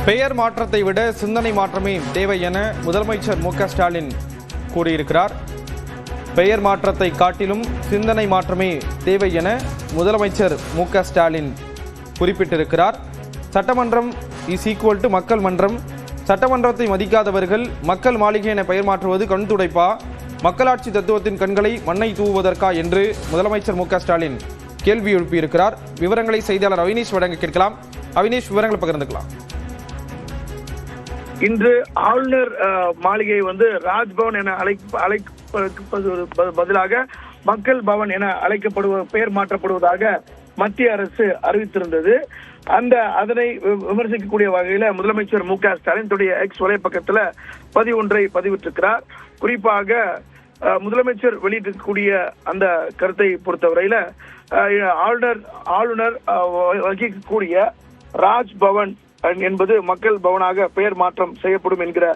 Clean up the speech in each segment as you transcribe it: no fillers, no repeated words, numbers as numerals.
பெயர் மாற்றத்தை விட சிந்தனை மாற்றமே தேவை என முதலமைச்சர் மு க ஸ்டாலின் கூறியிருக்கிறார். பெயர் மாற்றத்தை காட்டிலும் சிந்தனை மாற்றமே தேவை என முதலமைச்சர் மு க ஸ்டாலின் குறிப்பிட்டிருக்கிறார். சட்டமன்றம் இஸ் ஈக்குவல் டு மக்கள் மன்றம். சட்டமன்றத்தை மதிக்காதவர்கள் மக்கள் மாளிகை என பெயர் மாற்றுவது கண் துடைப்பா, மக்களாட்சி தத்துவத்தின் கண்களை மண்ணை தூவுவதற்கா என்று முதலமைச்சர் மு க ஸ்டாலின் கேள்வி எழுப்பியிருக்கிறார். விவரங்களை செய்தியாளர் அவினேஷ் வழங்க கேட்கலாம். அவினேஷ், விவரங்களை பகிர்ந்துக்கலாம். இன்று ஆளுநர் மாளிகை ராஜ்பவன் என அழைப்பது பதிலாக மக்கள் பவன் என பெயர் மாற்றப்படுவதாக மத்திய அரசு அறிவித்திருந்தது. அதனை விமர்சிக்கக்கூடிய வகையில முதலமைச்சர் மு க ஸ்டாலின் தன்னுடைய எக்ஸ் வலைப்பக்கத்துல பதிவொன்றை பதிவிட்டிருக்கிறார். குறிப்பாக முதலமைச்சர் வெளியிட்டிருக்கக்கூடிய அந்த கருத்தை பொறுத்தவரையில ஆளுநர் வகிக்கக்கூடிய ராஜ்பவன் என்பது மக்கள் பவனாக பெயர் மாற்றம் செய்யப்படும் என்கிற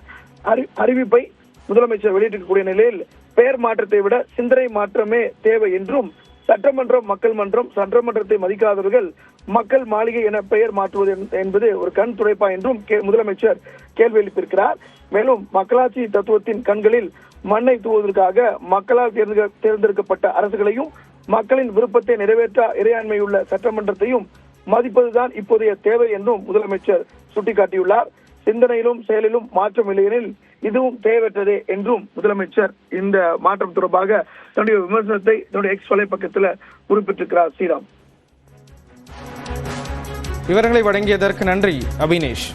அறிவிப்பை முதலமைச்சர் வெளியிட்டிருக்கக்கூடிய நிலையில் பெயர் மாற்றத்தை விட சிந்தனை மாற்றமே தேவை என்றும், சட்டமன்றம் மக்கள் மன்றம், சட்டமன்றத்தை மதிக்காதவர்கள் மக்கள் மாளிகை என பெயர் மாற்றுவது என்பது ஒரு கண் துடைப்பா என்றும் முதலமைச்சர் கேள்வி எழுப்பியிருக்கிறார். மேலும் மக்களாட்சி தத்துவத்தின் கண்களில் மண்ணை தூவுவதற்காக மக்களால் தேர்ந்தெடுக்கப்பட்ட அரசுகளையும் மக்களின் விருப்பத்தை நிறைவேற்ற இறையாண்மையுள்ள சட்டமன்றத்தையும் மதிப்பதுதான் இப்போதைய தேவை என்றும் முதலமைச்சர் சுட்டிக்காட்டியுள்ளார். சிந்தனையிலும் செயலிலும் மாற்றம் இல்லையெனில் இதுவும் தேவையற்றதே என்றும் முதலமைச்சர் இந்த மாற்றம் தொடர்பாக தன்னுடைய விமர்சனத்தை தன்னுடைய எக்ஸ் வலைப்பக்கத்தில் குறிப்பிட்டிருக்கிறார். ஸ்ரீராம், விவரங்களை வழங்கியதற்கு நன்றி அபினேஷ்.